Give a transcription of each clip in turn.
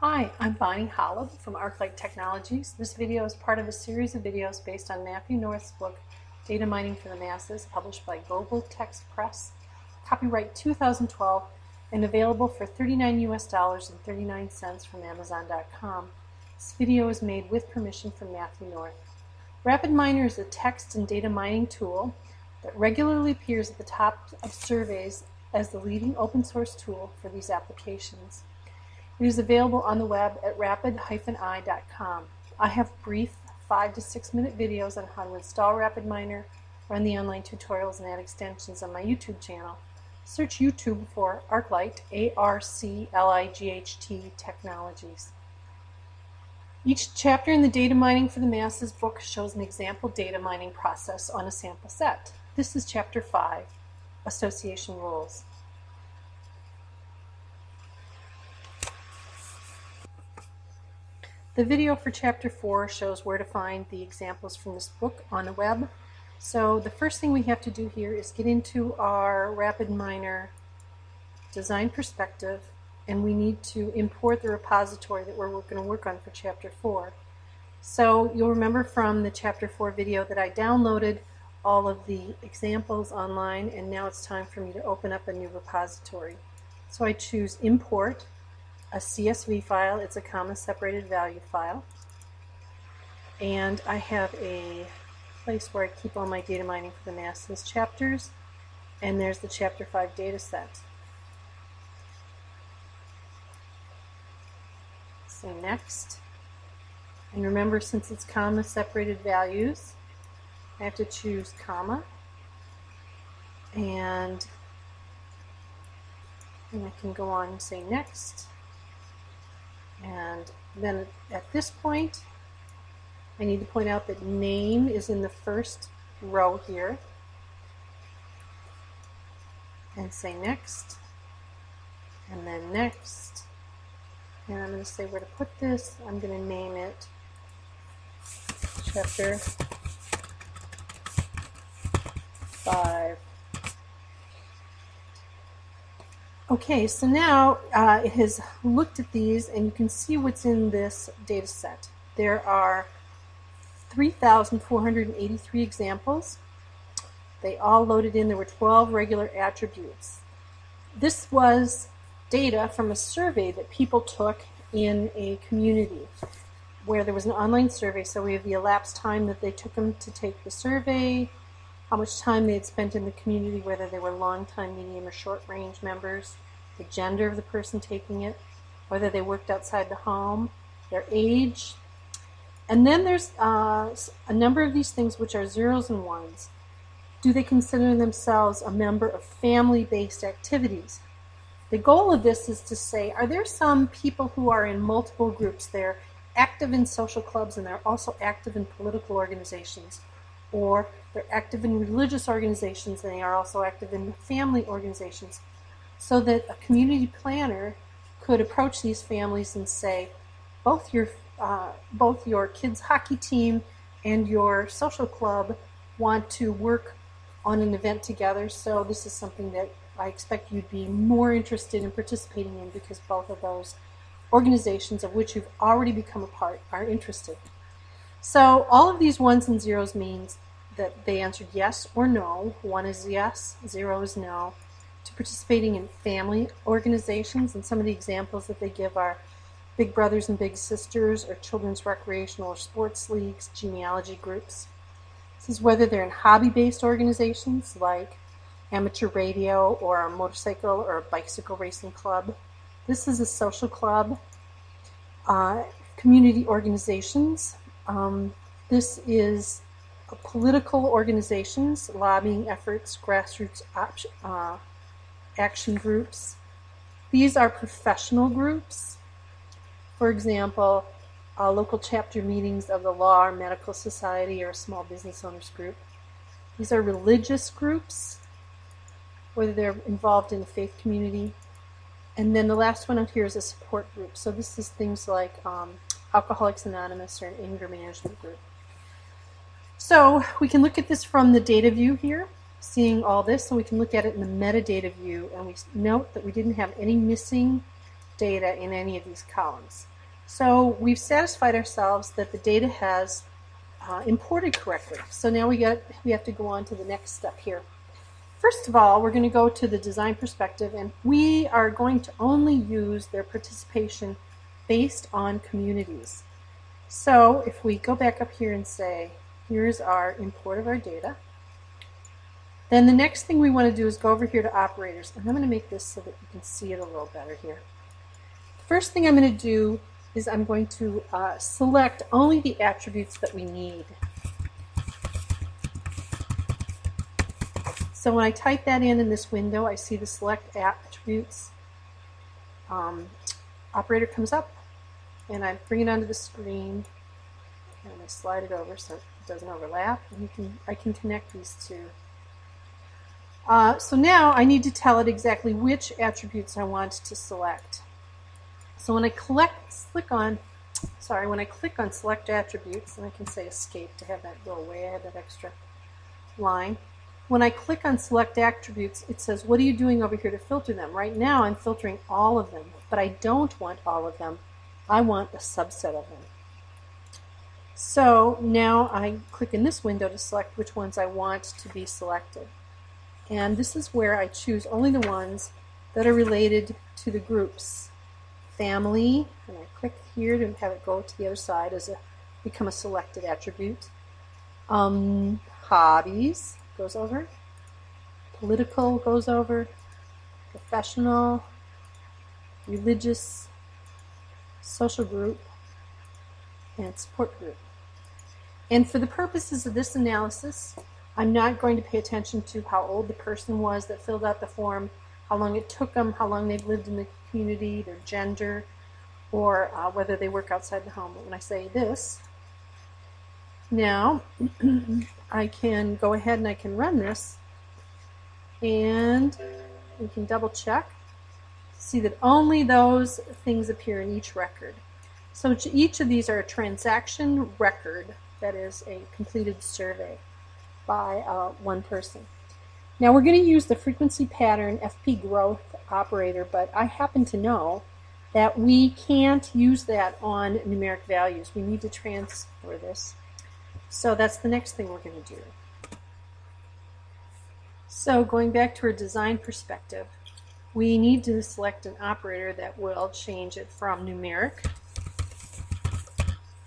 Hi, I'm Bonnie Holub from ArcLight Technologies. This video is part of a series of videos based on Mathew North's book, Data Mining for the Masses, published by Global Text Press, copyright 2012, and available for $39 and 39 cents from Amazon.com. This video is made with permission from Mathew North. RapidMiner is a text and data mining tool that regularly appears at the top of surveys as the leading open source tool for these applications. It is available on the web at rapid-i.com. I have brief 5 to 6 minute videos on how to install RapidMiner, run the online tutorials, and add extensions on my YouTube channel. Search YouTube for ArcLight, A-R-C-L-I-G-H-T Technologies. Each chapter in the Data Mining for the Masses book shows an example data mining process on a sample set. This is Chapter 5, Association Rules. The video for Chapter 4 shows where to find the examples from this book on the web. So the first thing we have to do here is get into our RapidMiner design perspective, and we need to import the repository that we're going to work on for Chapter 4. So you'll remember from the Chapter 4 video that I downloaded all of the examples online, and now it's time for me to open up a new repository. So I choose Import a CSV file. It's a comma separated value file, and I have a place where I keep all my data mining for the masses chapters, and there's the Chapter 5 data set. Say next, and remember, since it's comma separated values, I have to choose comma, and I can go on and say next. And then at this point, I need to point out that name is in the first row here. And say next. And then next. And I'm going to say where to put this. I'm going to name it Chapter 5. Okay, so now it has looked at these, and you can see what's in this data set. There are 3,483 examples. They all loaded in. There were 12 regular attributes. This was data from a survey that people took in a community where there was an online survey. So we have the elapsed time that they took them to take the survey, how much time they had spent in the community, whether they were long-time, medium, or short-range members, the gender of the person taking it, whether they worked outside the home, their age. And then there's a number of these things which are zeros and ones. Do they consider themselves a member of family-based activities? The goal of this is to say, are there some people who are in multiple groups? They're active in social clubs and they're also active in political organizations, or they're active in religious organizations and they are also active in family organizations, so that a community planner could approach these families and say, both your kids' hockey team and your social club want to work on an event together, so this is something that I expect you'd be more interested in participating in because both of those organizations, of which you've already become a part, are interested. So all of these ones and zeros means that they answered yes or no. 1 is yes, 0 is no, to participating in family organizations. And some of the examples that they give are Big Brothers and Big Sisters, or children's recreational or sports leagues, genealogy groups. This is whether they're in hobby-based organizations like amateur radio or a motorcycle or a bicycle racing club. This is a social club. Community organizations. This is political organizations, lobbying efforts, grassroots action groups. These are professional groups. For example, local chapter meetings of the law or medical society or a small business owners group. These are religious groups, whether they're involved in the faith community. And then the last one out here is a support group. So this is things like Alcoholics Anonymous or an anger management group. So we can look at this from the data view here, seeing all this, and we can look at it in the metadata view, and we note that we didn't have any missing data in any of these columns. So we've satisfied ourselves that the data has imported correctly. So now we have to go on to the next step here. First of all, we're going to go to the design perspective, and we are going to only use their participation based on communities. So if we go back up here and say, here's our import of our data, then the next thing we want to do is go over here to operators. And I'm going to make this so that you can see it a little better here. The first thing I'm going to do is I'm going to select only the attributes that we need. So when I type that in this window, I see the select attributes operator comes up, and I bring it onto the screen, and I slide it over so it doesn't overlap, and I can connect these two. So now I need to tell it exactly which attributes I want to select. So when I click on select attributes, and I can say escape to have that go away, I have that extra line. When I click on select attributes, it says, what are you doing over here to filter them? Right now I'm filtering all of them, but I don't want all of them. I want a subset of them. So now I click in this window to select which ones I want to be selected. And this is where I choose only the ones that are related to the groups. Family, and I click here to have it go to the other side as become a selected attribute. Hobbies goes over. Political goes over. Professional. Religious. Social group. And support group. And for the purposes of this analysis, I'm not going to pay attention to how old the person was that filled out the form, how long it took them, how long they've lived in the community, their gender, or whether they work outside the home. But when I say this, now I can go ahead and I can run this, and we can double check, see that only those things appear in each record. So each of these are a transaction record, that is a completed survey by one person. Now we're going to use the frequency pattern FP growth operator, but I happen to know that we can't use that on numeric values. We need to transfer this. So that's the next thing we're going to do. So going back to our design perspective, we need to select an operator that will change it from numeric.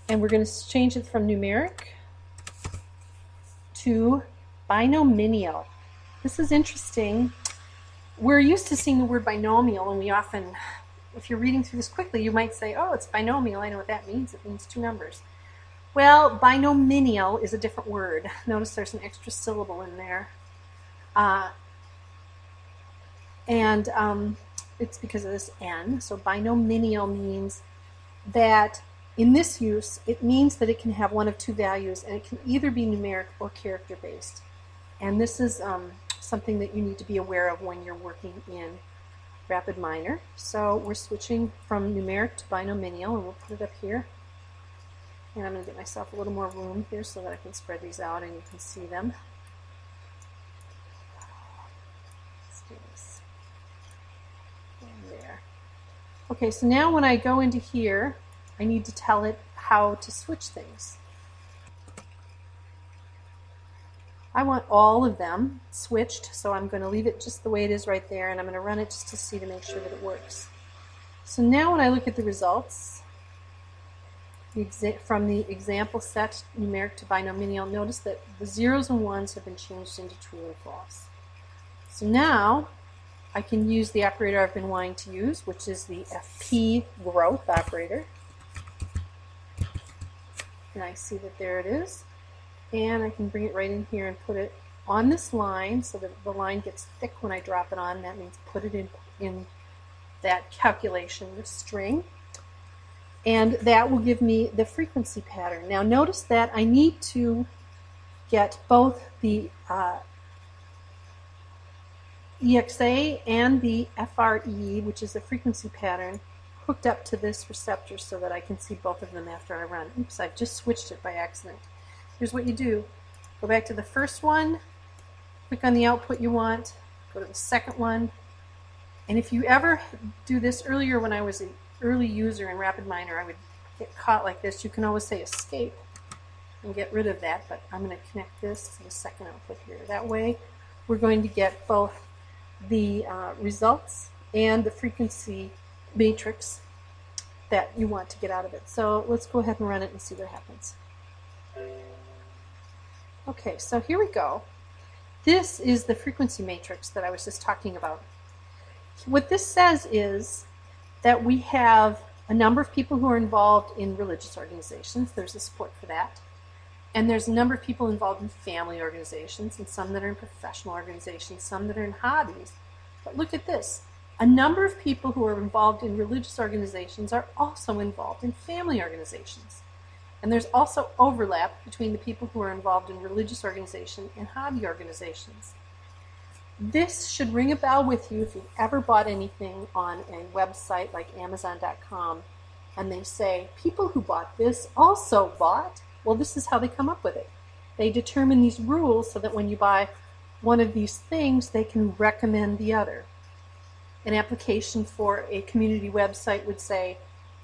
And we're going to change it from numeric to binomial. This is interesting. We're used to seeing the word binomial, and we often, if you're reading through this quickly, you might say, oh, it's binomial. I know what that means. It means two numbers. Well, binomial is a different word. Notice there's an extra syllable in there. It's because of this N. So binomial means that in this use, it means that it can have one of two values, and it can either be numeric or character-based. And this is something that you need to be aware of when you're working in RapidMiner. So we're switching from numeric to binomial, and we'll put it up here. And I'm going to get myself a little more room here so that I can spread these out and you can see them. Let's do this. And there. Okay, so now when I go into here, I need to tell it how to switch things. I want all of them switched, so I'm going to leave it just the way it is right there, and I'm going to run it just to see to make sure that it works. So now when I look at the results, from the example set numeric to binomial, notice that the zeros and ones have been changed into true or false. So now I can use the operator I've been wanting to use, which is the FP growth operator. And I see that there it is. And I can bring it right in here and put it on this line so that the line gets thick when I drop it on. That means put it in that calculation, the string. And that will give me the frequency pattern. Now notice that I need to get both the EXA and the FRE, which is the frequency pattern, hooked up to this receptor so that I can see both of them after I run. Oops, I've just switched it by accident. Here's what you do. Go back to the first one, click on the output you want, go to the second one, and if you ever do this earlier when I was early user in RapidMiner, I would get caught like this. You can always say escape and get rid of that, but I'm going to connect this to the second output here. That way we're going to get both the results and the frequency matrix that you want to get out of it. So let's go ahead and run it and see what happens. Okay, so here we go. This is the frequency matrix that I was just talking about. What this says is that we have a number of people who are involved in religious organizations. There's a support for that. And there's a number of people involved in family organizations, and some that are in professional organizations, some that are in hobbies. But look at this. A number of people who are involved in religious organizations are also involved in family organizations. And there's also overlap between the people who are involved in religious organizations and hobby organizations. This should ring a bell with you if you've ever bought anything on a website like Amazon.com and they say, people who bought this also bought. Well, this is how they come up with it. They determine these rules so that when you buy one of these things, they can recommend the other. An application for a community website would say,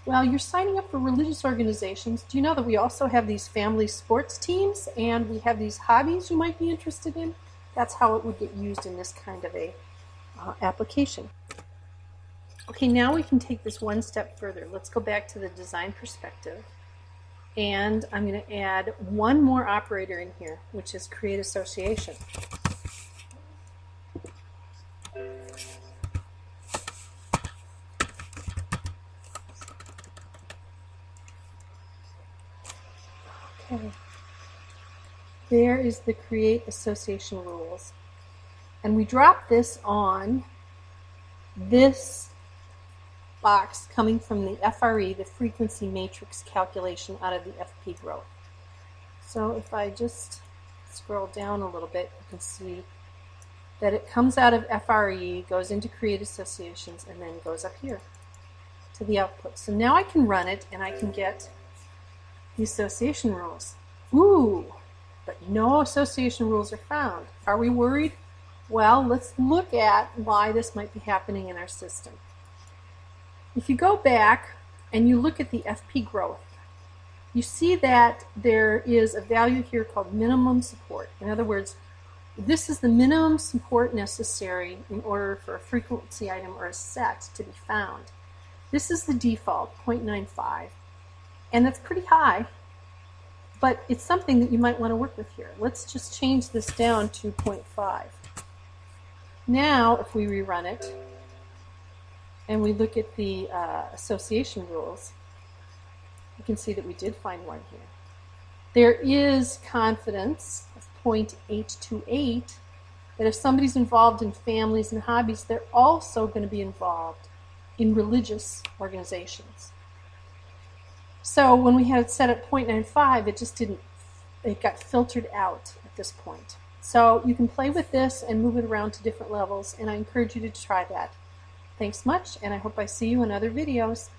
well, you're signing up for religious organizations. Do you know that we also have these family sports teams and we have these hobbies you might be interested in? That's how it would get used in this kind of a application. Okay, now we can take this one step further. Let's go back to the design perspective. And I'm going to add one more operator in here, which is create association. Okay. There is the create association rules. And we drop this on this box coming from the FRE, the frequency matrix calculation out of the FP growth. So if I just scroll down a little bit, you can see that it comes out of FRE, goes into create associations, and then goes up here to the output. So now I can run it and I can get the association rules. Ooh, but no association rules are found. Are we worried? Well, let's look at why this might be happening in our system. If you go back and you look at the FP growth, you see that there is a value here called minimum support. In other words, this is the minimum support necessary in order for a frequency item or a set to be found. This is the default, 0.95, and that's pretty high, but it's something that you might want to work with here. Let's just change this down to 0.5. Now, if we rerun it, and we look at the association rules, you can see that we did find one here. There is confidence of 0.828 that if somebody's involved in families and hobbies, they're also going to be involved in religious organizations. So when we had it set at 0.95, it just didn't, it got filtered out at this point. So you can play with this and move it around to different levels, and I encourage you to try that. Thanks much, and I hope I see you in other videos.